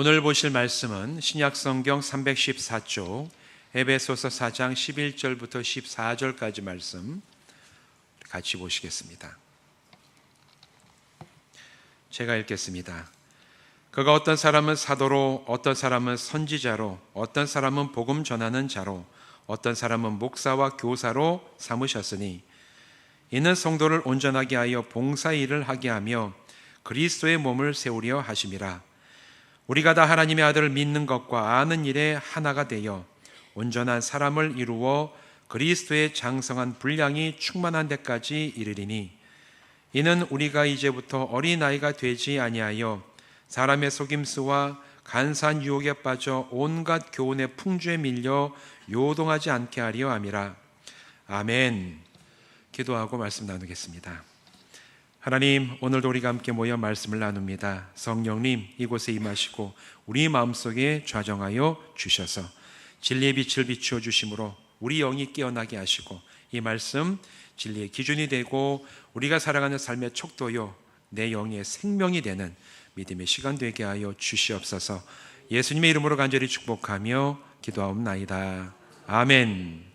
오늘 보실 말씀은 신약성경 314쪽 에베소서 4장 11절부터 14절까지 말씀 같이 보시겠습니다. 제가 읽겠습니다. 그가 어떤 사람은 사도로, 어떤 사람은 선지자로, 어떤 사람은 복음 전하는 자로, 어떤 사람은 목사와 교사로 삼으셨으니 이는 성도를 온전하게 하여 봉사일을 하게 하며 그리스도의 몸을 세우려 하심이라. 우리가 다 하나님의 아들을 믿는 것과 아는 일에 하나가 되어 온전한 사람을 이루어 그리스도의 장성한 분량이 충만한 데까지 이르리니 이는 우리가 이제부터 어린아이가 되지 아니하여 사람의 속임수와 간사한 유혹에 빠져 온갖 교훈의 풍주에 밀려 요동하지 않게 하려 함이라. 아멘. 기도하고 말씀 나누겠습니다. 하나님, 오늘도 우리가 함께 모여 말씀을 나눕니다. 성령님, 이곳에 임하시고 우리 마음속에 좌정하여 주셔서 진리의 빛을 비추어 주심으로 우리 영이 깨어나게 하시고 이 말씀 진리의 기준이 되고 우리가 살아가는 삶의 척도요 내 영의 생명이 되는 믿음의 시간 되게 하여 주시옵소서. 예수님의 이름으로 간절히 축복하며 기도하옵나이다. 아멘.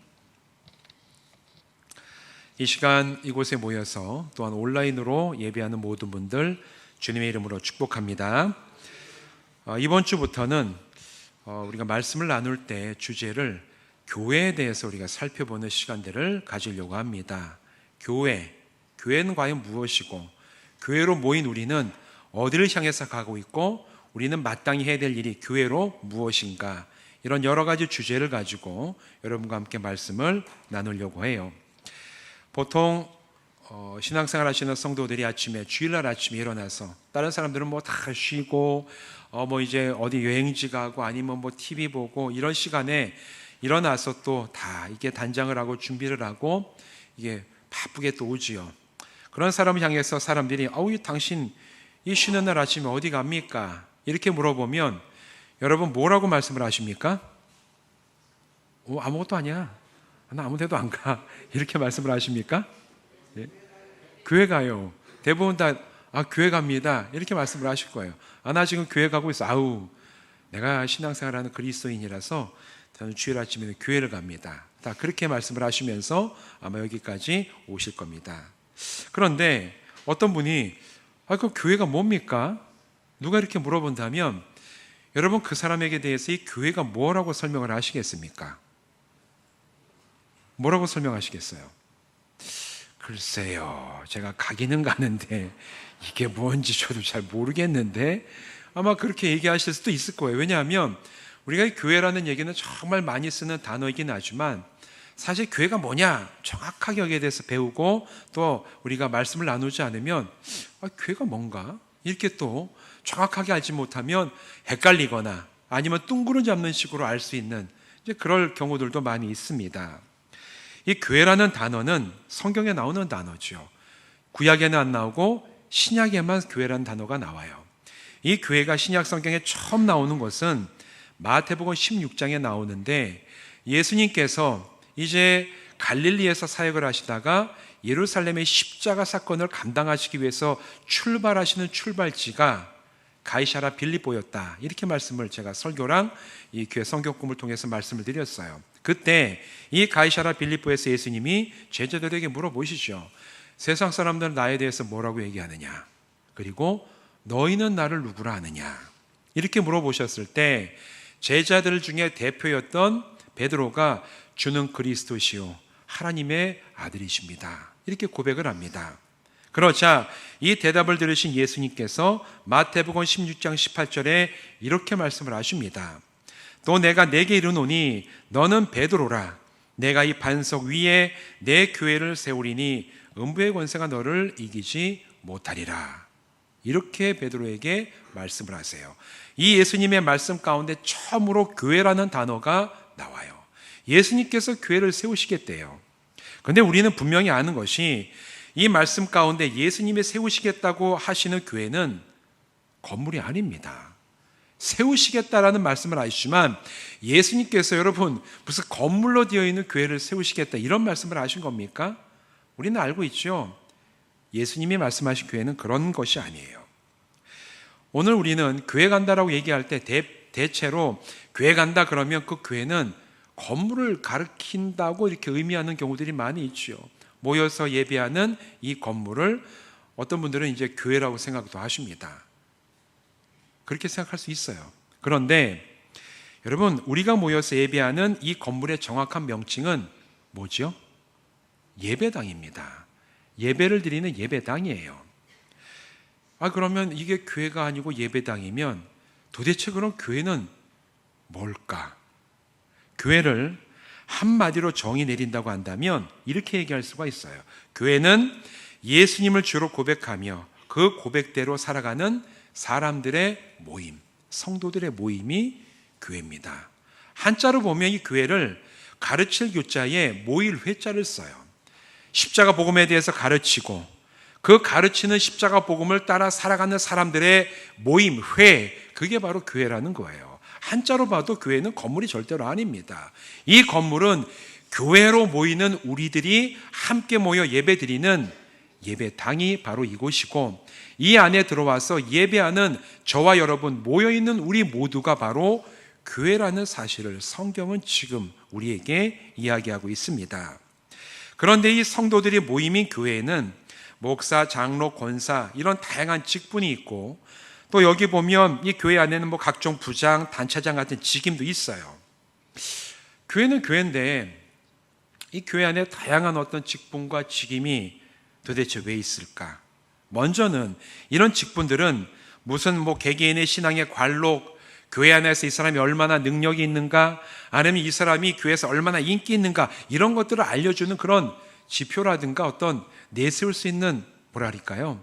이 시간 이곳에 모여서 또한 온라인으로 예배하는 모든 분들 주님의 이름으로 축복합니다. 이번 주부터는 우리가 말씀을 나눌 때 주제를 교회에 대해서 우리가 살펴보는 시간들을 가지려고 합니다. 교회는 과연 무엇이고 교회로 모인 우리는 어디를 향해서 가고 있고 우리는 마땅히 해야 될 일이 교회로 무엇인가, 이런 여러 가지 주제를 가지고 여러분과 함께 말씀을 나누려고 해요. 보통 신앙생활 하시는 성도들이 아침에, 주일날 아침에 일어나서 다른 사람들은 뭐 다 쉬고 이제 어디 여행지 가고 아니면 뭐 TV 보고 이런 시간에 일어나서 또 다 이게 단장을 하고 준비를 하고 이게 바쁘게 또 오지요. 그런 사람을 향해서 사람들이 당신 이 쉬는 날 아침에 어디 갑니까? 이렇게 물어보면 여러분 뭐라고 말씀을 하십니까? 아무것도 아니야. 나 아무 데도 안 가. 이렇게 말씀을 하십니까? 예? 교회 가요. 대부분 다 교회 갑니다. 이렇게 말씀을 하실 거예요. 나 지금 교회 가고 있어. 내가 신앙생활하는 그리스도인이라서 저는 주일 아침에는 교회를 갑니다. 다 그렇게 말씀을 하시면서 아마 여기까지 오실 겁니다. 그런데 어떤 분이 그 교회가 뭡니까? 누가 이렇게 물어본다면 여러분 그 사람에게 대해서 이 교회가 뭐라고 설명을 하시겠습니까? 뭐라고 설명하시겠어요? 글쎄요, 제가 가기는 가는데 이게 뭔지 저도 잘 모르겠는데, 아마 그렇게 얘기하실 수도 있을 거예요. 왜냐하면 우리가 이 교회라는 얘기는 정말 많이 쓰는 단어이긴 하지만 사실 교회가 뭐냐 정확하게 여기에 대해서 배우고 또 우리가 말씀을 나누지 않으면 교회가 뭔가 이렇게 또 정확하게 알지 못하면 헷갈리거나 아니면 뚱그름 잡는 식으로 알 수 있는 이제 그럴 경우들도 많이 있습니다. 이 교회라는 단어는 성경에 나오는 단어죠. 구약에는 안 나오고 신약에만 교회라는 단어가 나와요. 이 교회가 신약 성경에 처음 나오는 것은 마태복음 16장에 나오는데, 예수님께서 이제 갈릴리에서 사역을 하시다가 예루살렘의 십자가 사건을 감당하시기 위해서 출발하시는 출발지가 가이사랴 빌립보였다. 이렇게 말씀을 제가 설교랑 이 교회 성경공부를 통해서 말씀을 드렸어요. 그때 이 가이사랴 빌립보에서 예수님이 제자들에게 물어보시죠. 세상 사람들은 나에 대해서 뭐라고 얘기하느냐? 그리고 너희는 나를 누구라 하느냐? 이렇게 물어보셨을 때 제자들 중에 대표였던 베드로가 주는 그리스도시요 하나님의 아들이십니다. 이렇게 고백을 합니다. 그러자 이 대답을 들으신 예수님께서 마태복음 16장 18절에 이렇게 말씀을 하십니다. 또 내가 네게 이르노니 너는 베드로라. 내가 이 반석 위에 내 교회를 세우리니 음부의 권세가 너를 이기지 못하리라. 이렇게 베드로에게 말씀을 하세요. 이 예수님의 말씀 가운데 처음으로 교회라는 단어가 나와요. 예수님께서 교회를 세우시겠대요. 그런데 우리는 분명히 아는 것이 이 말씀 가운데 예수님이 세우시겠다고 하시는 교회는 건물이 아닙니다. 세우시겠다라는 말씀을 하시지만 예수님께서 여러분 무슨 건물로 되어 있는 교회를 세우시겠다 이런 말씀을 하신 겁니까? 우리는 알고 있죠. 예수님이 말씀하신 교회는 그런 것이 아니에요. 오늘 우리는 교회 간다라고 얘기할 때 대체로 교회 간다 그러면 그 교회는 건물을 가리킨다고 이렇게 의미하는 경우들이 많이 있죠. 모여서 예배하는 이 건물을 어떤 분들은 이제 교회라고 생각도 하십니다. 그렇게 생각할 수 있어요. 그런데 여러분, 우리가 모여서 예배하는 이 건물의 정확한 명칭은 뭐죠? 예배당입니다. 예배를 드리는 예배당이에요. 그러면 이게 교회가 아니고 예배당이면 도대체 그럼 교회는 뭘까? 교회를 한마디로 정의 내린다고 한다면 이렇게 얘기할 수가 있어요. 교회는 예수님을 주로 고백하며 그 고백대로 살아가는 사람들의 모임, 성도들의 모임이 교회입니다. 한자로 보면 이 교회를 가르칠 교자에 모일 회자를 써요. 십자가 복음에 대해서 가르치고 그 가르치는 십자가 복음을 따라 살아가는 사람들의 모임, 회, 그게 바로 교회라는 거예요. 한자로 봐도 교회는 건물이 절대로 아닙니다. 이 건물은 교회로 모이는 우리들이 함께 모여 예배드리는 예배당이 바로 이곳이고, 이 안에 들어와서 예배하는 저와 여러분 모여있는 우리 모두가 바로 교회라는 사실을 성경은 지금 우리에게 이야기하고 있습니다. 그런데 이 성도들이 모임인 교회에는 목사, 장로, 권사 이런 다양한 직분이 있고, 또 여기 보면 이 교회 안에는 각종 부장, 단체장 같은 직임도 있어요. 교회는 교회인데 이 교회 안에 다양한 어떤 직분과 직임이 도대체 왜 있을까? 먼저는 이런 직분들은 무슨 개개인의 신앙의 관록, 교회 안에서 이 사람이 얼마나 능력이 있는가, 아니면 이 사람이 교회에서 얼마나 인기 있는가, 이런 것들을 알려주는 그런 지표라든가 어떤 내세울 수 있는 뭐랄까요?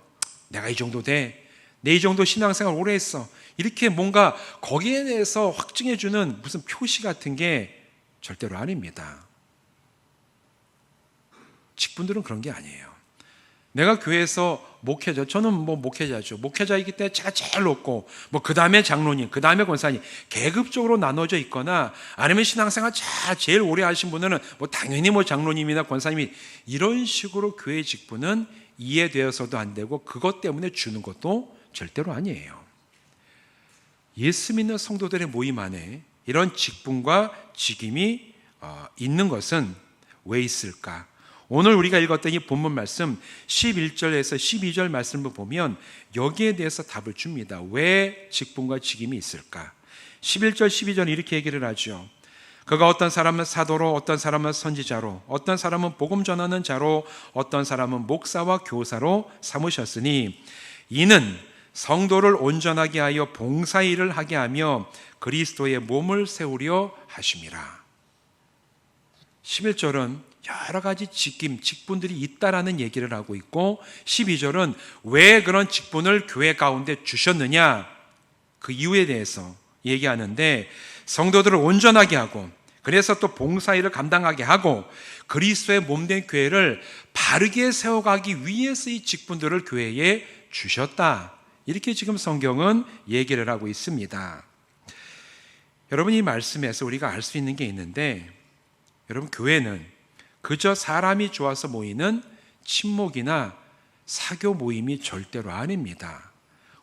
내가 이 정도 돼. 내 이 정도 신앙생활 오래 했어. 이렇게 뭔가 거기에 대해서 확증해주는 무슨 표시 같은 게 절대로 아닙니다. 직분들은 그런 게 아니에요. 내가 교회에서 목회자, 저는 목회자죠. 목회자이기 때문에 제가 제일 높고, 그 다음에 장로님, 그 다음에 권사님, 계급적으로 나눠져 있거나, 아니면 신앙생활 제일 오래 하신 분들은 당연히 장로님이나 권사님이, 이런 식으로 교회 직분은 이해되어서도 안 되고, 그것 때문에 주는 것도 절대로 아니에요. 예수 믿는 성도들의 모임 안에 이런 직분과 직임이 있는 것은 왜 있을까? 오늘 우리가 읽었던 이 본문 말씀 11절에서 12절 말씀을 보면 여기에 대해서 답을 줍니다. 왜 직분과 직임이 있을까? 11절 12절 이렇게 얘기를 하죠. 그가 어떤 사람은 사도로, 어떤 사람은 선지자로, 어떤 사람은 복음 전하는 자로, 어떤 사람은 목사와 교사로 삼으셨으니 이는 성도를 온전하게 하여 봉사의 일을 하게 하며 그리스도의 몸을 세우려 하심이라. 11절은 여러 가지 직분들이 있다라는 얘기를 하고 있고, 12절은 왜 그런 직분을 교회 가운데 주셨느냐, 그 이유에 대해서 얘기하는데, 성도들을 온전하게 하고, 그래서 또 봉사일을 감당하게 하고, 그리스도의 몸된 교회를 바르게 세워가기 위해서 이 직분들을 교회에 주셨다. 이렇게 지금 성경은 얘기를 하고 있습니다. 여러분, 이 말씀에서 우리가 알 수 있는 게 있는데, 여러분, 교회는 그저 사람이 좋아서 모이는 친목이나 사교 모임이 절대로 아닙니다.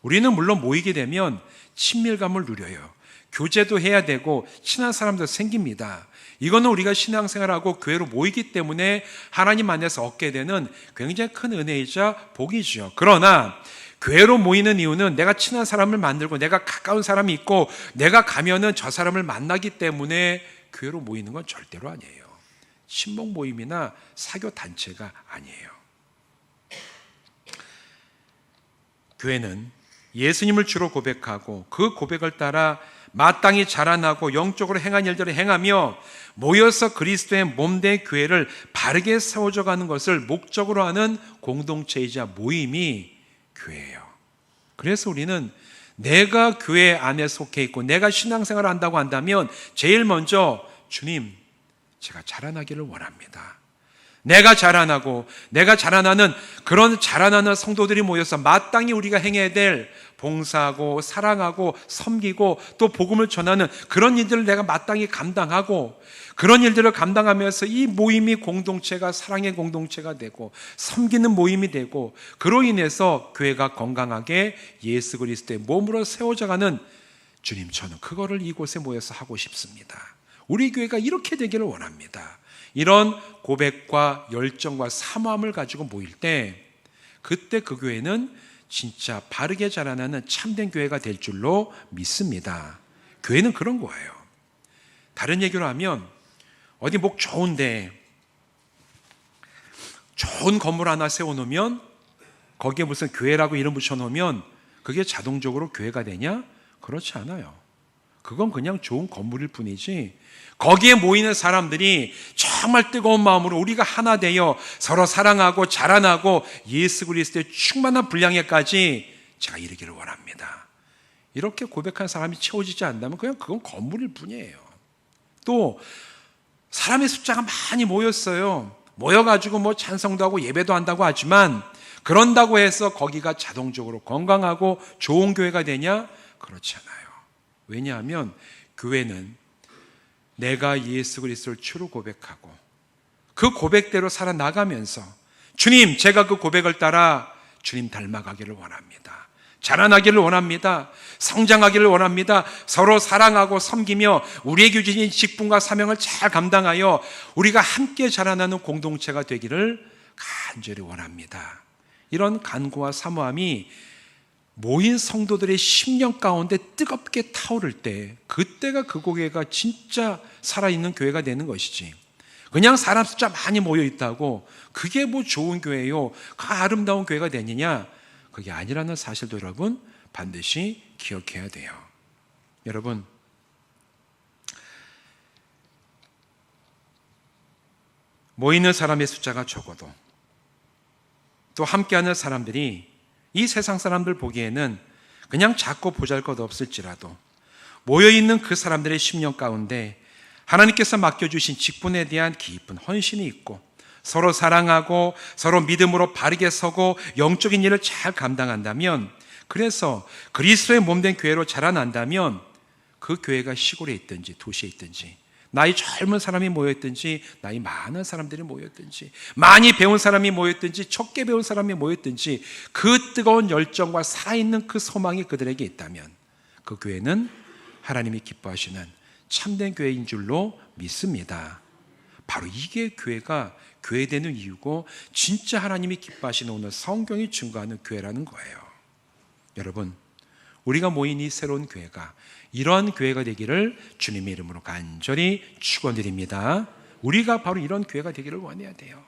우리는 물론 모이게 되면 친밀감을 누려요. 교제도 해야 되고 친한 사람도 생깁니다. 이거는 우리가 신앙생활하고 교회로 모이기 때문에 하나님 안에서 얻게 되는 굉장히 큰 은혜이자 복이죠. 그러나 교회로 모이는 이유는 내가 친한 사람을 만들고 내가 가까운 사람이 있고 내가 가면은 저 사람을 만나기 때문에 교회로 모이는 건 절대로 아니에요. 친목 모임이나 사교 단체가 아니에요. 교회는 예수님을 주로 고백하고 그 고백을 따라 마땅히 자라나고 영적으로 행한 일들을 행하며 모여서 그리스도의 몸된 교회를 바르게 세워져가는 것을 목적으로 하는 공동체이자 모임이 교회예요. 그래서 우리는 내가 교회 안에 속해 있고 내가 신앙생활을 한다고 한다면 제일 먼저 주님, 제가 자라나기를 원합니다. 내가 자라나고 내가 자라나는 그런 자라나는 성도들이 모여서 마땅히 우리가 행해야 될 봉사하고 사랑하고 섬기고 또 복음을 전하는 그런 일들을 내가 마땅히 감당하고, 그런 일들을 감당하면서 이 모임이 공동체가 사랑의 공동체가 되고 섬기는 모임이 되고, 그로 인해서 교회가 건강하게 예수 그리스도의 몸으로 세워져가는, 주님, 저는 그거를 이곳에 모여서 하고 싶습니다. 우리 교회가 이렇게 되기를 원합니다. 이런 고백과 열정과 사모함을 가지고 모일 때, 그때 그 교회는 진짜 바르게 자라나는 참된 교회가 될 줄로 믿습니다. 교회는 그런 거예요. 다른 얘기로 하면, 어디 목 좋은데 좋은 건물 하나 세워놓으면, 거기에 무슨 교회라고 이름 붙여놓으면 그게 자동적으로 교회가 되냐? 그렇지 않아요. 그건 그냥 좋은 건물일 뿐이지, 거기에 모이는 사람들이 정말 뜨거운 마음으로 우리가 하나 되어 서로 사랑하고 자라나고 예수 그리스도의 충만한 분량에까지 제가 이르기를 원합니다. 이렇게 고백한 사람이 채워지지 않는다면 그냥 그건 건물일 뿐이에요. 또 사람의 숫자가 많이 모였어요. 모여가지고 뭐 찬성도 하고 예배도 한다고 하지만, 그런다고 해서 거기가 자동적으로 건강하고 좋은 교회가 되냐? 그렇지 않아요. 왜냐하면 교회는 내가 예수 그리스도를 주로 고백하고 그 고백대로 살아나가면서, 주님, 제가 그 고백을 따라 주님 닮아가기를 원합니다. 자라나기를 원합니다. 성장하기를 원합니다. 서로 사랑하고 섬기며 우리에게 주신 직분과 사명을 잘 감당하여 우리가 함께 자라나는 공동체가 되기를 간절히 원합니다. 이런 간구와 사모함이 모인 성도들의 심령 가운데 뜨겁게 타오를 때, 그때가 그 교회가 진짜 살아있는 교회가 되는 것이지, 그냥 사람 숫자 많이 모여 있다고 그게 뭐 좋은 교회요, 그 아름다운 교회가 되느냐? 그게 아니라는 사실도 여러분 반드시 기억해야 돼요. 여러분, 모이는 사람의 숫자가 적어도, 또 함께하는 사람들이 이 세상 사람들 보기에는 그냥 작고 보잘것없을지라도, 모여있는 그 사람들의 심령 가운데 하나님께서 맡겨주신 직분에 대한 깊은 헌신이 있고, 서로 사랑하고 서로 믿음으로 바르게 서고 영적인 일을 잘 감당한다면, 그래서 그리스도의 몸된 교회로 자라난다면, 그 교회가 시골에 있든지 도시에 있든지, 나이 젊은 사람이 모였든지 나이 많은 사람들이 모였든지, 많이 배운 사람이 모였든지 적게 배운 사람이 모였든지, 그 뜨거운 열정과 살아있는 그 소망이 그들에게 있다면 그 교회는 하나님이 기뻐하시는 참된 교회인 줄로 믿습니다. 바로 이게 교회가 교회되는 이유고, 진짜 하나님이 기뻐하시는 오늘 성경이 증거하는 교회라는 거예요. 여러분, 우리가 모인 이 새로운 교회가 이러한 교회가 되기를 주님의 이름으로 간절히 축원드립니다. 우리가 바로 이런 교회가 되기를 원해야 돼요.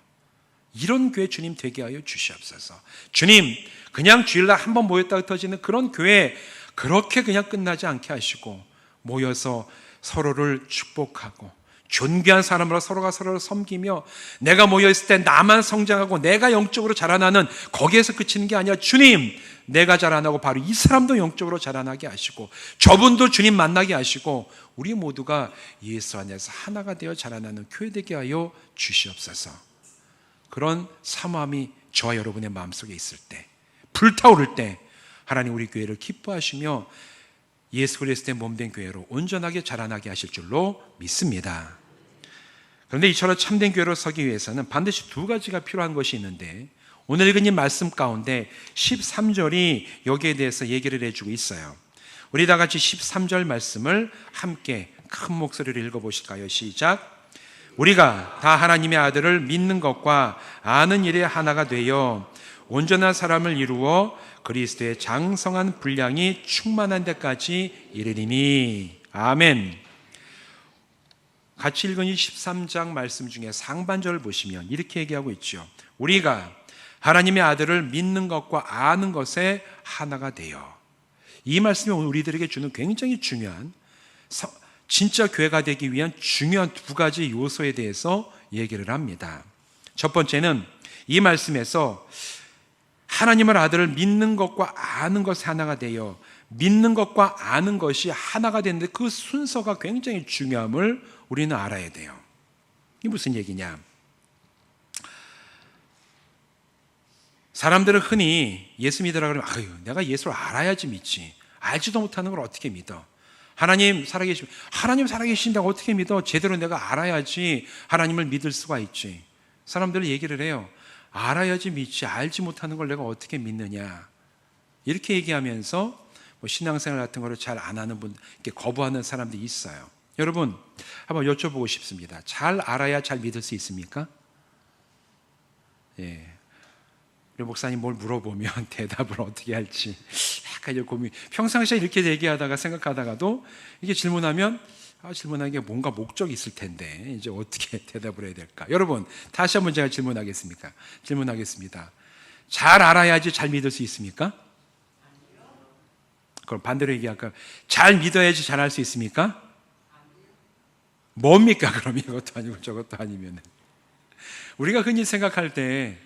이런 교회 주님 되게 하여 주시옵소서. 주님, 그냥 주일날 한번 모였다 흩어지는 그런 교회, 그렇게 그냥 끝나지 않게 하시고, 모여서 서로를 축복하고 존귀한 사람으로 서로가 서로를 섬기며, 내가 모여있을 때 나만 성장하고 내가 영적으로 자라나는, 거기에서 그치는 게 아니라, 주님, 내가 자라나고 바로 이 사람도 영적으로 자라나게 하시고, 저분도 주님 만나게 하시고, 우리 모두가 예수 안에서 하나가 되어 자라나는 교회 되게 하여 주시옵소서. 그런 사모함이 저와 여러분의 마음속에 있을 때, 불타오를 때, 하나님 우리 교회를 기뻐하시며 예수 그리스도의 몸된 교회로 온전하게 자라나게 하실 줄로 믿습니다. 그런데 이처럼 참된 교회로 서기 위해서는 반드시 두 가지가 필요한 것이 있는데, 오늘 읽은 이 말씀 가운데 13절이 여기에 대해서 얘기를 해주고 있어요. 우리 다 같이 13절 말씀을 함께 큰 목소리로 읽어보실까요? 시작. 우리가 다 하나님의 아들을 믿는 것과 아는 일에 하나가 되어 온전한 사람을 이루어 그리스도의 장성한 분량이 충만한 데까지 이르리니. 아멘. 같이 읽은 이 13장 말씀 중에 상반절을 보시면 이렇게 얘기하고 있죠. 우리가 하나님의 아들을 믿는 것과 아는 것에 하나가 되어. 이 말씀이 오늘 우리들에게 주는 굉장히 중요한, 진짜 교회가 되기 위한 중요한 두 가지 요소에 대해서 얘기를 합니다. 첫 번째는 이 말씀에서 하나님의 아들을 믿는 것과 아는 것에 하나가 되어, 믿는 것과 아는 것이 하나가 되는데 그 순서가 굉장히 중요함을 우리는 알아야 돼요. 이게 무슨 얘기냐? 사람들은 흔히 예수 믿으라 그러면 아유, 내가 예수를 알아야지 믿지. 알지도 못하는 걸 어떻게 믿어? 하나님 살아계신다고 어떻게 믿어? 제대로 내가 알아야지 하나님을 믿을 수가 있지. 사람들은 얘기를 해요. 알아야지 믿지. 알지 못하는 걸 내가 어떻게 믿느냐. 이렇게 얘기하면서 신앙생활 같은 거를 잘 안 하는 분, 이렇게 거부하는 사람들이 있어요. 여러분, 한번 여쭤보고 싶습니다. 잘 알아야 잘 믿을 수 있습니까? 예. 우리 목사님 뭘 물어보면 대답을 어떻게 할지 약간 이제 고민. 평상시에 이렇게 얘기하다가 생각하다가도 이게 질문하면 질문하는 게 뭔가 목적이 있을 텐데 이제 어떻게 대답을 해야 될까? 여러분, 다시 한번 제가 질문하겠습니다. 잘 알아야지 잘 믿을 수 있습니까? 그럼 반대로 얘기할까요? 잘 믿어야지 잘 할 수 있습니까? 뭡니까? 그럼 이것도 아니고 저것도 아니면 우리가 흔히 생각할 때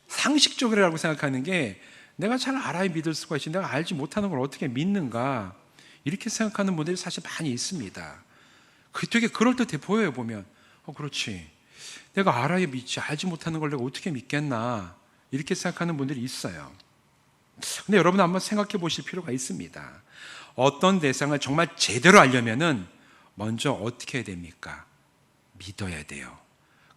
상식적이라고 생각하는 게 내가 잘 알아야 믿을 수가 있지 내가 알지 못하는 걸 어떻게 믿는가 이렇게 생각하는 분들이 사실 많이 있습니다. 되게 그럴듯해 보여요. 보면 그렇지, 내가 알아야 믿지 알지 못하는 걸 내가 어떻게 믿겠나 이렇게 생각하는 분들이 있어요. 근데 여러분 한번 생각해 보실 필요가 있습니다. 어떤 대상을 정말 제대로 알려면은 먼저 어떻게 해야 됩니까? 믿어야 돼요.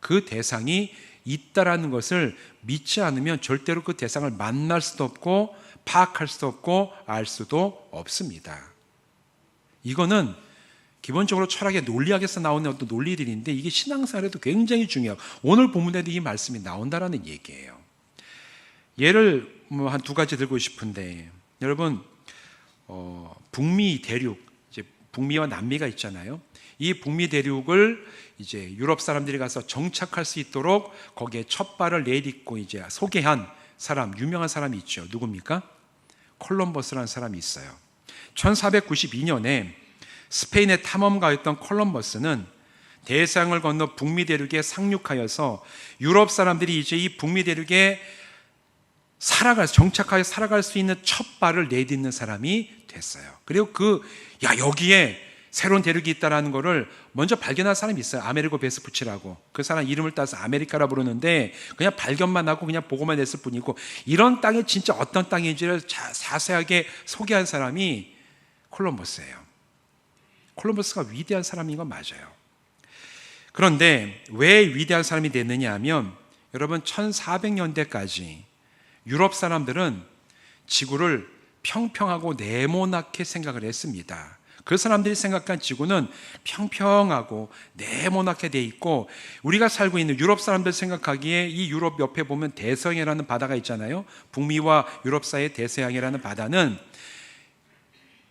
그 대상이 있다라는 것을 믿지 않으면 절대로 그 대상을 만날 수도 없고 파악할 수도 없고 알 수도 없습니다. 이거는 기본적으로 철학의 논리학에서 나오는 어떤 논리들인데 이게 신앙생활에도 굉장히 중요하고 오늘 본문에도 이 말씀이 나온다라는 얘기예요. 예를 한 두 가지 들고 싶은데 여러분 북미 대륙, 이제 북미와 남미가 있잖아요. 이 북미 대륙을 이제 유럽 사람들이 가서 정착할 수 있도록 거기에 첫 발을 내딛고 이제 소개한 사람, 유명한 사람이 있죠. 누굽니까? 콜럼버스라는 사람이 있어요. 1492년에 스페인의 탐험가였던 콜럼버스는 대서양을 건너 북미 대륙에 상륙하여서 유럽 사람들이 이제 이 북미 대륙에 정착하여 살아갈 수 있는 첫 발을 내딛는 사람이 됐어요. 그리고 여기에 새로운 대륙이 있다는 것을 먼저 발견한 사람이 있어요. 아메리고 베스푸치라고. 그 사람 이름을 따서 아메리카라 부르는데 그냥 발견만 하고 그냥 보고만 했을 뿐이고 이런 땅이 진짜 어떤 땅인지를 자세하게 소개한 사람이 콜럼버스예요. 콜럼버스가 위대한 사람인 건 맞아요. 그런데 왜 위대한 사람이 됐느냐 하면 여러분 1400년대까지 유럽 사람들은 지구를 평평하고 네모나게 생각을 했습니다. 그 사람들이 생각한 지구는 평평하고 네모나게 돼 있고 우리가 살고 있는 유럽 사람들 생각하기에 이 유럽 옆에 보면 대서양이라는 바다가 있잖아요. 북미와 유럽 사이의 대서양이라는 바다는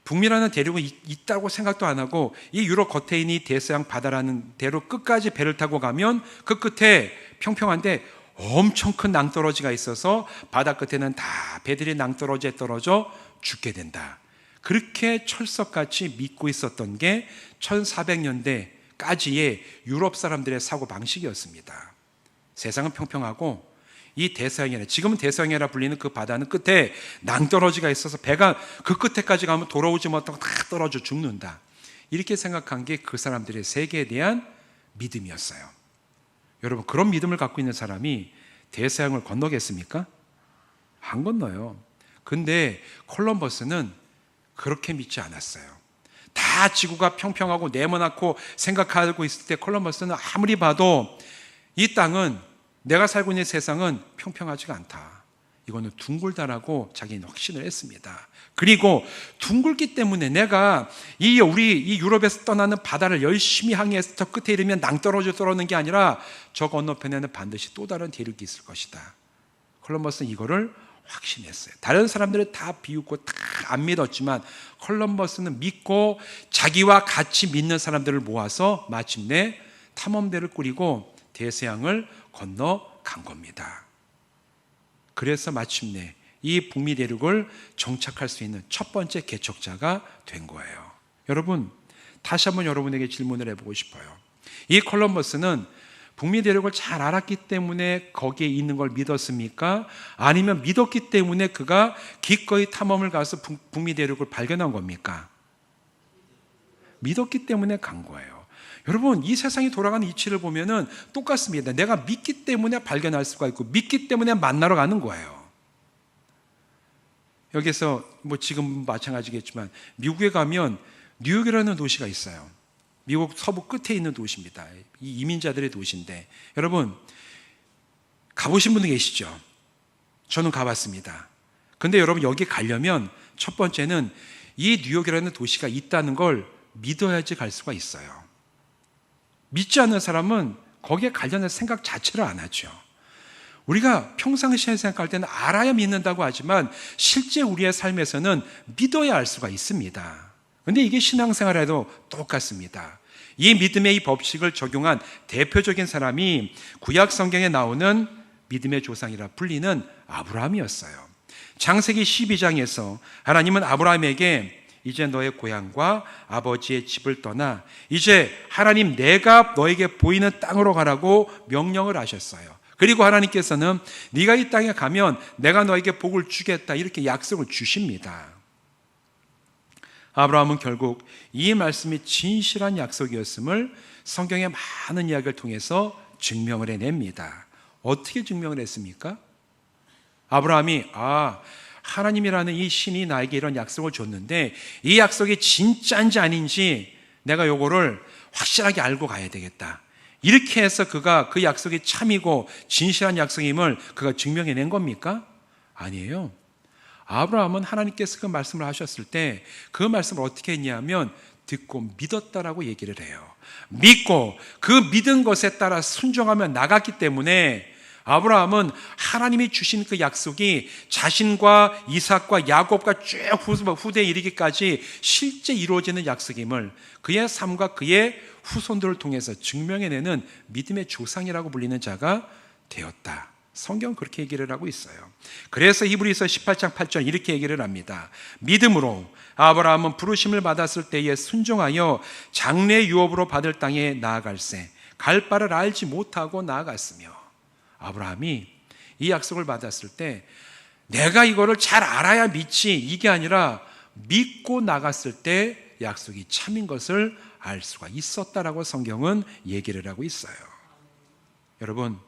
북미라는 대륙은 있다고 생각도 안 하고 이 유럽 겉에 있는 이 대서양 바다라는 대로 끝까지 배를 타고 가면 그 끝에 평평한데 엄청 큰 낭떠러지가 있어서 바다 끝에는 다 배들이 낭떠러지에 떨어져 죽게 된다. 그렇게 철석같이 믿고 있었던 게 1400년대까지의 유럽 사람들의 사고방식이었습니다. 세상은 평평하고 이 대서양이라, 지금은 대서양이라 불리는 그 바다는 끝에 낭떠러지가 있어서 배가 그 끝에까지 가면 돌아오지 못하고 다 떨어져 죽는다. 이렇게 생각한 게 그 사람들의 세계에 대한 믿음이었어요. 여러분, 그런 믿음을 갖고 있는 사람이 대서양을 건너겠습니까? 안 건너요. 근데 콜럼버스는 그렇게 믿지 않았어요. 다 지구가 평평하고 네모나고 생각하고 있을 때 콜럼버스는 아무리 봐도 이 땅은, 내가 살고 있는 세상은 평평하지가 않다. 이거는 둥글다라고 자기는 확신을 했습니다. 그리고 둥글기 때문에 내가 우리 이 유럽에서 떠나는 바다를 열심히 항해해서 저 끝에 이르면 낭떠러져 떨어지는 게 아니라 저 건너편에는 반드시 또 다른 대륙이 있을 것이다. 콜럼버스는 이거를 확신했어요. 다른 사람들은 다 비웃고 다 안 믿었지만 콜럼버스는 믿고 자기와 같이 믿는 사람들을 모아서 마침내 탐험대를 꾸리고 대서양을 건너간 겁니다. 그래서 마침내 이 북미 대륙을 정착할 수 있는 첫 번째 개척자가 된 거예요. 여러분, 다시 한번 여러분에게 질문을 해보고 싶어요. 이 콜럼버스는 북미 대륙을 잘 알았기 때문에 거기에 있는 걸 믿었습니까? 아니면 믿었기 때문에 그가 기꺼이 탐험을 가서 북미 대륙을 발견한 겁니까? 믿었기 때문에 간 거예요. 여러분, 이 세상이 돌아가는 이치를 보면은 똑같습니다. 내가 믿기 때문에 발견할 수가 있고 믿기 때문에 만나러 가는 거예요. 여기서 뭐 지금 마찬가지겠지만 미국에 가면 뉴욕이라는 도시가 있어요. 미국 서부 끝에 있는 도시입니다. 이 이민자들의 도시인데 여러분 가보신 분들 계시죠? 저는 가봤습니다. 근데 여러분 여기 가려면 첫 번째는 이 뉴욕이라는 도시가 있다는 걸 믿어야지 갈 수가 있어요. 믿지 않는 사람은 거기에 가려는 생각 자체를 안 하죠. 우리가 평상시에 생각할 때는 알아야 믿는다고 하지만 실제 우리의 삶에서는 믿어야 알 수가 있습니다. 근데 이게 신앙생활에도 똑같습니다. 이 믿음의 이 법칙을 적용한 대표적인 사람이 구약 성경에 나오는 믿음의 조상이라 불리는 아브라함이었어요. 창세기 12장에서 하나님은 아브라함에게 이제 너의 고향과 아버지의 집을 떠나 이제 하나님 내가 너에게 보이는 땅으로 가라고 명령을 하셨어요. 그리고 하나님께서는 네가 이 땅에 가면 내가 너에게 복을 주겠다 이렇게 약속을 주십니다. 아브라함은 결국 이 말씀이 진실한 약속이었음을 성경의 많은 이야기를 통해서 증명을 해냅니다. 어떻게 증명을 했습니까? 아브라함이 하나님이라는 이 신이 나에게 이런 약속을 줬는데 이 약속이 진짜인지 아닌지 내가 요거를 확실하게 알고 가야 되겠다. 이렇게 해서 그가 그 약속이 참이고 진실한 약속임을 그가 증명해낸 겁니까? 아니에요. 아브라함은 하나님께서 그 말씀을 하셨을 때 그 말씀을 어떻게 했냐면 듣고 믿었다라고 얘기를 해요. 믿고 그 믿은 것에 따라 순종하며 나갔기 때문에 아브라함은 하나님이 주신 그 약속이 자신과 이삭과 야곱과 쭉 후대에 이르기까지 실제 이루어지는 약속임을 그의 삶과 그의 후손들을 통해서 증명해내는 믿음의 조상이라고 불리는 자가 되었다. 성경은 그렇게 얘기를 하고 있어요. 그래서 히브리서 18장 8절 이렇게 얘기를 합니다. 믿음으로 아브라함은 부르심을 받았을 때에 순종하여 장래 유업으로 받을 땅에 나아갈새 갈 바를 알지 못하고 나아갔으며 아브라함이 이 약속을 받았을 때 내가 이거를 잘 알아야 믿지 이게 아니라 믿고 나갔을 때 약속이 참인 것을 알 수가 있었다라고 성경은 얘기를 하고 있어요. 여러분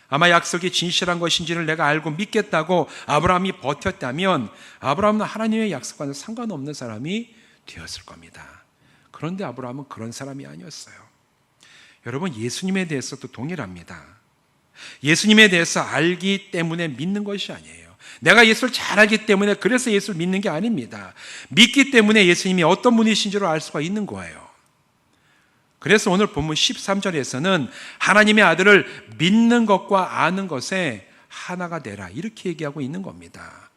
아마 약속이 진실한 것인지를 내가 알고 믿겠다고 아브라함이 버텼다면 아브라함은 하나님의 약속과는 상관없는 사람이 되었을 겁니다. 그런데 아브라함은 그런 사람이 아니었어요. 여러분 예수님에 대해서도 동일합니다. 예수님에 대해서 알기 때문에 믿는 것이 아니에요. 내가 예수를 잘 알기 때문에 그래서 예수를 믿는 게 아닙니다. 믿기 때문에 예수님이 어떤 분이신지를 알 수가 있는 거예요. 그래서 오늘 본문 13절에서는 하나님의 아들을 믿는 것과 아는 것에 하나가 되라 이렇게 얘기하고 있는 겁니다.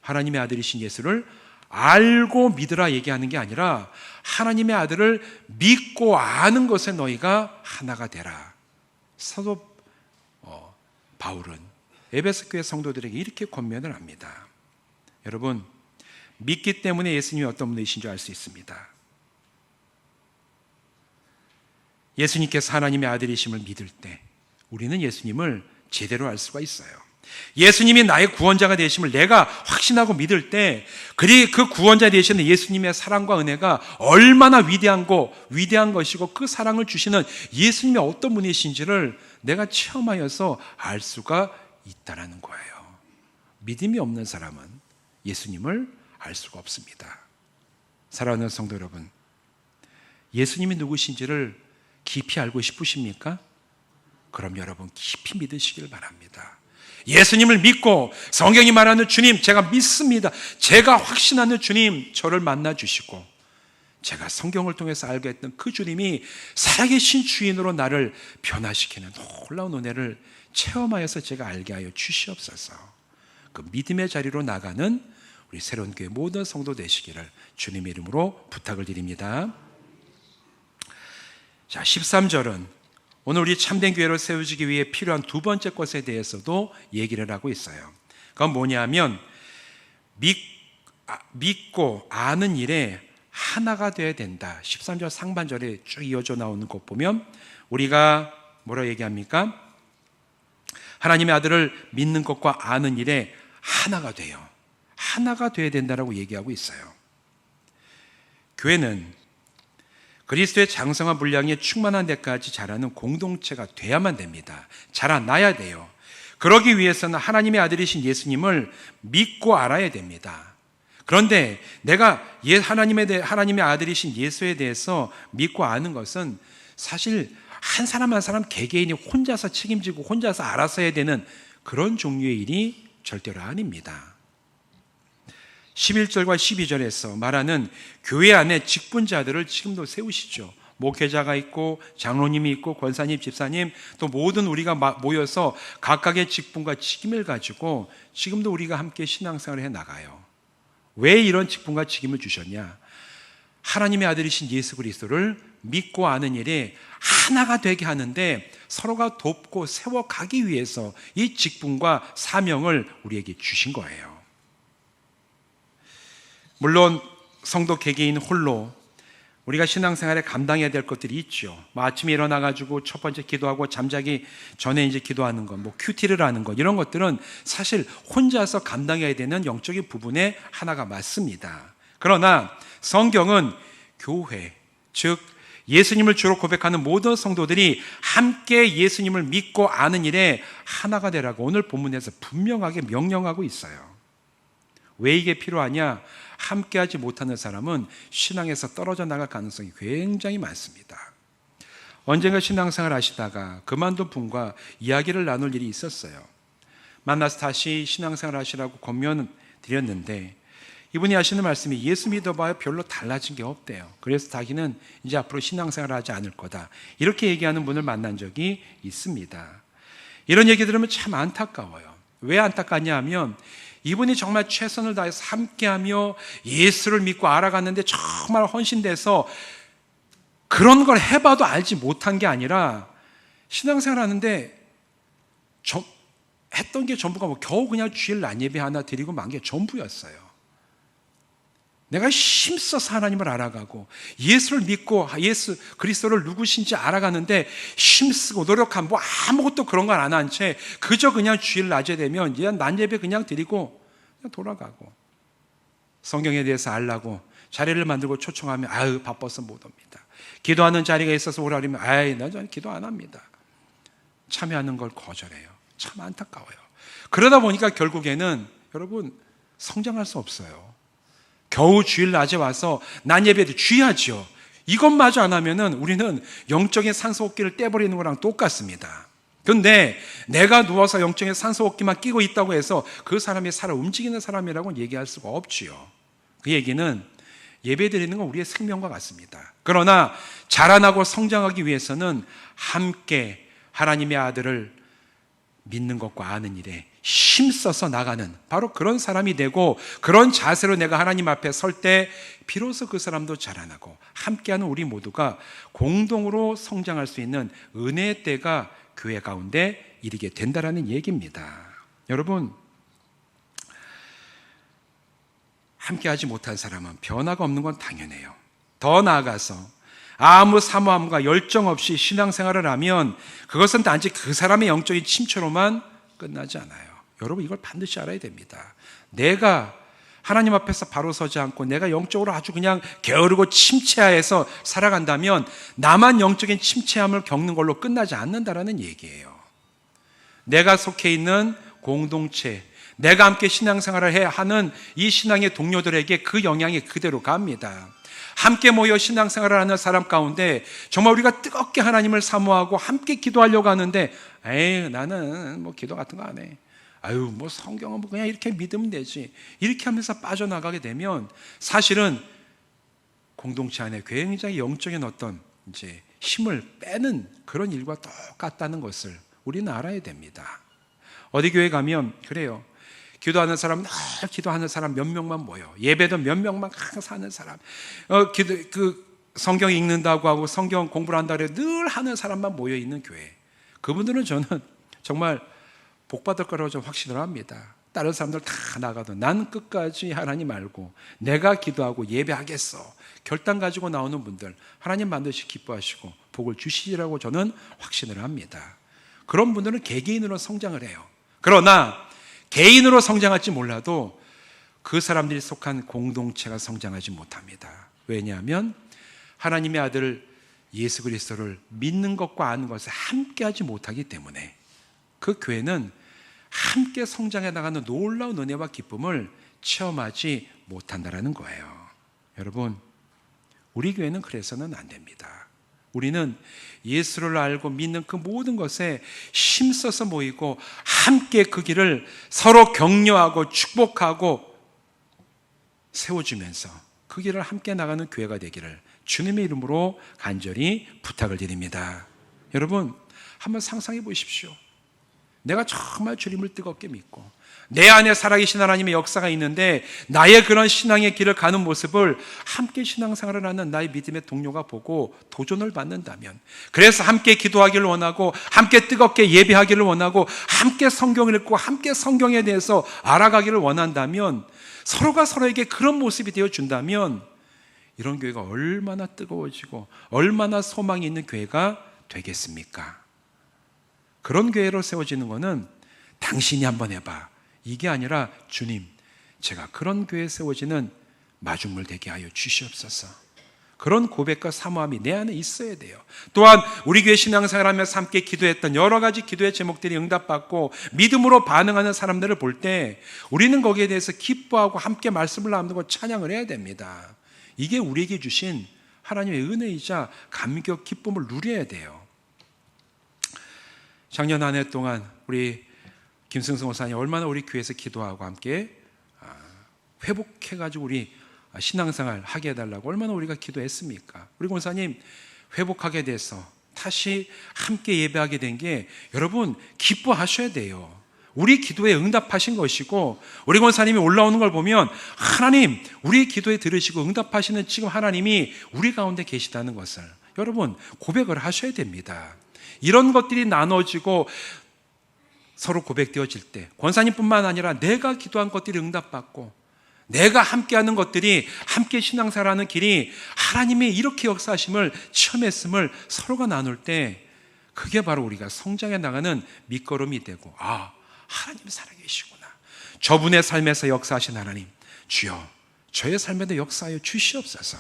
하나님의 아들이신 예수를 알고 믿으라 얘기하는 게 아니라 하나님의 아들을 믿고 아는 것에 너희가 하나가 되라. 사도 바울은 에베소 교회 성도들에게 이렇게 권면을 합니다. 여러분 믿기 때문에 예수님이 어떤 분이신 줄 알 수 있습니다. 예수님께서 하나님의 아들이심을 믿을 때 우리는 예수님을 제대로 알 수가 있어요. 예수님이 나의 구원자가 되심을 내가 확신하고 믿을 때 그 구원자 되시는 예수님의 사랑과 은혜가 얼마나 위대한 것이고 그 사랑을 주시는 예수님이 어떤 분이신지를 내가 체험하여서 알 수가 있다라는 거예요. 믿음이 없는 사람은 예수님을 알 수가 없습니다. 사랑하는 성도 여러분, 예수님이 누구신지를 깊이 알고 싶으십니까? 그럼 여러분 깊이 믿으시길 바랍니다. 예수님을 믿고 성경이 말하는 주님 제가 믿습니다. 제가 확신하는 주님 저를 만나 주시고 제가 성경을 통해서 알게 했던 그 주님이 살아계신 주인으로 나를 변화시키는 놀라운 은혜를 체험하여서 제가 알게 하여 주시옵소서. 그 믿음의 자리로 나가는 우리 새로운 교회 모든 성도 되시기를 주님의 이름으로 부탁을 드립니다. 자, 13절은 오늘 우리 참된 교회로 세워지기 위해 필요한 두 번째 것에 대해서도 얘기를 하고 있어요. 그건 뭐냐면 믿고 아는 일에 하나가 되어야 된다. 13절 상반절에 쭉 이어져 나오는 것 보면 우리가 뭐라 얘기합니까? 하나님의 아들을 믿는 것과 아는 일에 하나가 돼요. 하나가 돼야 된다라고 얘기하고 있어요. 교회는 그리스도의 장성한 분량에 충만한 데까지 자라는 공동체가 돼야만 됩니다. 자라나야 돼요. 그러기 위해서는 하나님의 아들이신 예수님을 믿고 알아야 됩니다. 그런데 내가 하나님의 아들이신 예수에 대해서 믿고 아는 것은 사실 한 사람 한 사람 개개인이 혼자서 책임지고 혼자서 알아서 해야 되는 그런 종류의 일이 절대로 아닙니다. 11절과 12절에서 말하는 교회 안에 직분자들을 지금도 세우시죠. 목회자가 있고 장로님이 있고 권사님, 집사님, 또 모든 우리가 모여서 각각의 직분과 직임을 가지고 지금도 우리가 함께 신앙생활을 해나가요. 왜 이런 직분과 직임을 주셨냐? 하나님의 아들이신 예수 그리스도를 믿고 아는 일에 하나가 되게 하는데 서로가 돕고 세워가기 위해서 이 직분과 사명을 우리에게 주신 거예요. 물론 성도 개개인 홀로 우리가 신앙생활에 감당해야 될 것들이 있죠. 아침에 일어나가지고 첫 번째 기도하고 잠자기 전에 이제 기도하는 것, 큐티를 하는 것, 이런 것들은 사실 혼자서 감당해야 되는 영적인 부분의 하나가 맞습니다. 그러나 성경은 교회, 즉 예수님을 주로 고백하는 모든 성도들이 함께 예수님을 믿고 아는 일에 하나가 되라고 오늘 본문에서 분명하게 명령하고 있어요. 왜 이게 필요하냐? 함께하지 못하는 사람은 신앙에서 떨어져 나갈 가능성이 굉장히 많습니다. 언젠가 신앙생활 하시다가 그만둔 분과 이야기를 나눌 일이 있었어요. 만나서 다시 신앙생활 하시라고 권면 드렸는데 이분이 하시는 말씀이 예수 믿어봐야 별로 달라진 게 없대요. 그래서 자기는 이제 앞으로 신앙생활 하지 않을 거다, 이렇게 얘기하는 분을 만난 적이 있습니다. 이런 얘기 들으면 참 안타까워요. 왜 안타깝냐 하면 이분이 정말 최선을 다해서 함께하며 예수를 믿고 알아갔는데 정말 헌신돼서 그런 걸 해봐도 알지 못한 게 아니라 신앙생활 하는데 했던 게 전부가 겨우 그냥 주일 낮 예배 하나 드리고 만 게 전부였어요. 내가 힘써서 하나님을 알아가고 예수를 믿고 예수 그리스도를 누구신지 알아가는데 힘쓰고 노력한 아무것도 그런 걸 안 한 채 그저 그냥 주일 낮에 되면 이제 낮 예배 그냥 드리고 그냥 돌아가고, 성경에 대해서 알라고 자리를 만들고 초청하면 아유 바빠서 못 옵니다. 기도하는 자리가 있어서 오라 그러면 아이 나 저는 기도 안 합니다. 참여하는 걸 거절해요. 참 안타까워요. 그러다 보니까 결국에는 여러분 성장할 수 없어요. 겨우 주일 낮에 와서 낮 예배도 주의하죠. 이것마저 안 하면은 우리는 영적인 산소호흡기를 떼버리는 거랑 똑같습니다. 그런데 내가 누워서 영적인 산소호흡기만 끼고 있다고 해서 그 사람이 살아 움직이는 사람이라고는 얘기할 수가 없지요. 그 얘기는 예배 드리는 건 우리의 생명과 같습니다. 그러나 자라나고 성장하기 위해서는 함께 하나님의 아들을 믿는 것과 아는 일에 힘써서 나가는 바로 그런 사람이 되고, 그런 자세로 내가 하나님 앞에 설 때 비로소 그 사람도 자라나고 함께하는 우리 모두가 공동으로 성장할 수 있는 은혜의 때가 교회 가운데 이르게 된다라는 얘기입니다. 여러분, 함께하지 못한 사람은 변화가 없는 건 당연해요. 더 나아가서 아무 사모함과 열정 없이 신앙생활을 하면 그것은 단지 그 사람의 영적인 침체로만 끝나지 않아요. 여러분, 이걸 반드시 알아야 됩니다. 내가 하나님 앞에서 바로 서지 않고 내가 영적으로 아주 그냥 게으르고 침체하에서 살아간다면 나만 영적인 침체함을 겪는 걸로 끝나지 않는다라는 얘기예요. 내가 속해 있는 공동체, 내가 함께 신앙생활을 해야 하는 이 신앙의 동료들에게 그 영향이 그대로 갑니다. 함께 모여 신앙생활을 하는 사람 가운데 정말 우리가 뜨겁게 하나님을 사모하고 함께 기도하려고 하는데 에이 나는 기도 같은 거 안 해. 아유 성경은 그냥 이렇게 믿으면 되지. 이렇게 하면서 빠져나가게 되면 사실은 공동체 안에 굉장히 영적인 어떤 이제 힘을 빼는 그런 일과 똑같다는 것을 우리는 알아야 됩니다. 어디 교회 가면 그래요. 기도하는 사람, 늘 기도하는 사람 몇 명만 모여. 예배도 몇 명만 항상 하는 사람. 성경 읽는다고 하고 성경 공부를 한다고 해서 늘 하는 사람만 모여 있는 교회. 그분들은 저는 정말 복 받을 거라고 좀 확신을 합니다. 다른 사람들 다 나가도 난 끝까지 하나님 알고 내가 기도하고 예배하겠어. 결단 가지고 나오는 분들 하나님 반드시 기뻐하시고 복을 주시리라고 저는 확신을 합니다. 그런 분들은 개개인으로 성장을 해요. 그러나 개인으로 성장할지 몰라도 그 사람들이 속한 공동체가 성장하지 못합니다. 왜냐하면 하나님의 아들 예수 그리스도를 믿는 것과 아는 것을 함께하지 못하기 때문에 그 교회는 함께 성장해 나가는 놀라운 은혜와 기쁨을 체험하지 못한다라는 거예요. 여러분, 우리 교회는 그래서는 안 됩니다. 우리는 예수를 알고 믿는 그 모든 것에 힘써서 모이고 함께 그 길을 서로 격려하고 축복하고 세워주면서 그 길을 함께 나가는 교회가 되기를 주님의 이름으로 간절히 부탁을 드립니다. 여러분, 한번 상상해 보십시오. 내가 정말 주님을 뜨겁게 믿고 내 안에 살아계신 하나님의 역사가 있는데 나의 그런 신앙의 길을 가는 모습을 함께 신앙생활을 하는 나의 믿음의 동료가 보고 도전을 받는다면, 그래서 함께 기도하기를 원하고 함께 뜨겁게 예배하기를 원하고 함께 성경을 읽고 함께 성경에 대해서 알아가기를 원한다면, 서로가 서로에게 그런 모습이 되어준다면 이런 교회가 얼마나 뜨거워지고 얼마나 소망이 있는 교회가 되겠습니까? 그런 교회로 세워지는 것은 당신이 한번 해봐, 이게 아니라 주님, 제가 그런 교회에 세워지는 마중물 되게 하여 주시옵소서. 그런 고백과 사모함이 내 안에 있어야 돼요. 또한 우리 교회 신앙생활하면서 함께 기도했던 여러 가지 기도의 제목들이 응답받고 믿음으로 반응하는 사람들을 볼 때 우리는 거기에 대해서 기뻐하고 함께 말씀을 나누고 찬양을 해야 됩니다. 이게 우리에게 주신 하나님의 은혜이자 감격, 기쁨을 누려야 돼요. 작년 한 해 동안 우리 김승성 목사님 얼마나 우리 교회에서 기도하고 함께 회복해가지고 우리 신앙생활 하게 해달라고 얼마나 우리가 기도했습니까? 우리 권사님 회복하게 돼서 다시 함께 예배하게 된 게 여러분 기뻐하셔야 돼요. 우리 기도에 응답하신 것이고, 우리 권사님이 올라오는 걸 보면 하나님, 우리 기도에 들으시고 응답하시는 지금 하나님이 우리 가운데 계시다는 것을 여러분 고백을 하셔야 됩니다. 이런 것들이 나눠지고 서로 고백되어질 때 권사님뿐만 아니라 내가 기도한 것들이 응답받고 내가 함께하는 것들이 함께 신앙생활하는 길이 하나님이 이렇게 역사하심을 체험했음을 서로가 나눌 때 그게 바로 우리가 성장해 나가는 밑거름이 되고, 아, 하나님 살아계시구나, 저분의 삶에서 역사하신 하나님, 주여 저의 삶에도 역사하여 주시옵소서.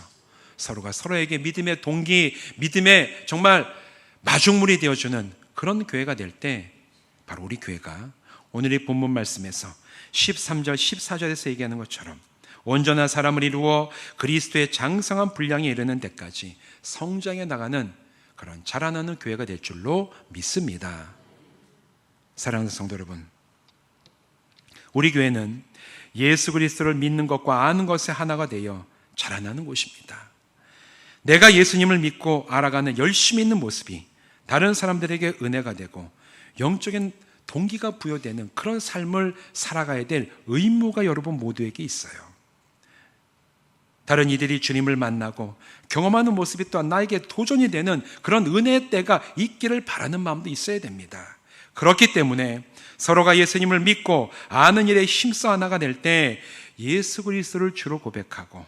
서로가 서로에게 믿음의 동기, 믿음의 정말 마중물이 되어주는 그런 교회가 될 때 바로 우리 교회가 오늘 이 본문 말씀에서 13절 14절에서 얘기하는 것처럼 온전한 사람을 이루어 그리스도의 장성한 분량에 이르는 데까지 성장해 나가는 그런 자라나는 교회가 될 줄로 믿습니다. 사랑하는 성도 여러분, 우리 교회는 예수 그리스도를 믿는 것과 아는 것에 하나가 되어 자라나는 곳입니다. 내가 예수님을 믿고 알아가는 열심히 있는 모습이 다른 사람들에게 은혜가 되고 영적인 동기가 부여되는 그런 삶을 살아가야 될 의무가 여러분 모두에게 있어요. 다른 이들이 주님을 만나고 경험하는 모습이 또한 나에게 도전이 되는 그런 은혜의 때가 있기를 바라는 마음도 있어야 됩니다. 그렇기 때문에 서로가 예수님을 믿고 아는 일에 힘써 하나가 될 때 예수 그리스도를 주로 고백하고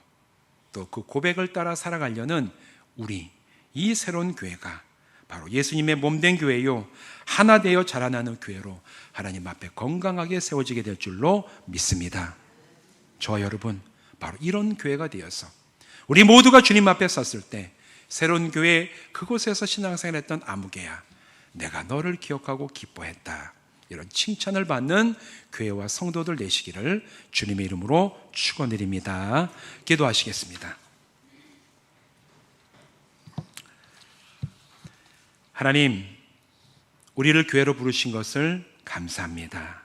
또 그 고백을 따라 살아가려는 우리 이 새로운 교회가 바로 예수님의 몸된 교회요, 하나 되어 자라나는 교회로 하나님 앞에 건강하게 세워지게 될 줄로 믿습니다. 저와 여러분 바로 이런 교회가 되어서 우리 모두가 주님 앞에 섰을 때 새로운 교회 그곳에서 신앙생활했던 아무개야, 내가 너를 기억하고 기뻐했다, 이런 칭찬을 받는 교회와 성도들 되시기를 주님의 이름으로 축원드립니다. 기도하시겠습니다. 하나님, 우리를 교회로 부르신 것을 감사합니다.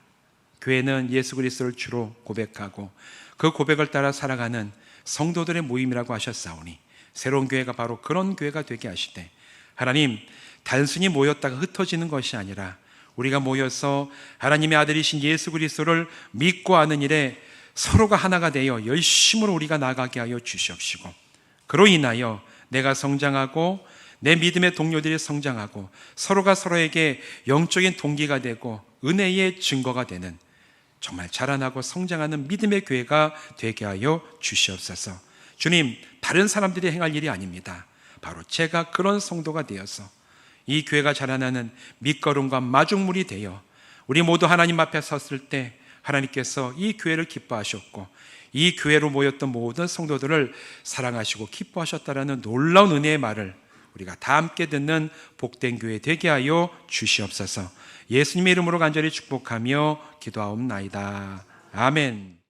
교회는 예수 그리스도를 주로 고백하고 그 고백을 따라 살아가는 성도들의 모임이라고 하셨사오니 새로운 교회가 바로 그런 교회가 되게 하시되, 하나님, 단순히 모였다가 흩어지는 것이 아니라 우리가 모여서 하나님의 아들이신 예수 그리스도를 믿고 아는 일에 서로가 하나가 되어 열심으로 우리가 나가게 하여 주시옵시고, 그로 인하여 내가 성장하고 내 믿음의 동료들이 성장하고 서로가 서로에게 영적인 동기가 되고 은혜의 증거가 되는 정말 자라나고 성장하는 믿음의 교회가 되게 하여 주시옵소서. 주님, 다른 사람들이 행할 일이 아닙니다. 바로 제가 그런 성도가 되어서 이 교회가 자라나는 밑거름과 마중물이 되어 우리 모두 하나님 앞에 섰을 때 하나님께서 이 교회를 기뻐하셨고 이 교회로 모였던 모든 성도들을 사랑하시고 기뻐하셨다라는 놀라운 은혜의 말을 우리가 다 함께 듣는 복된 교회 되게 하여 주시옵소서. 예수님의 이름으로 간절히 축복하며 기도하옵나이다. 아멘.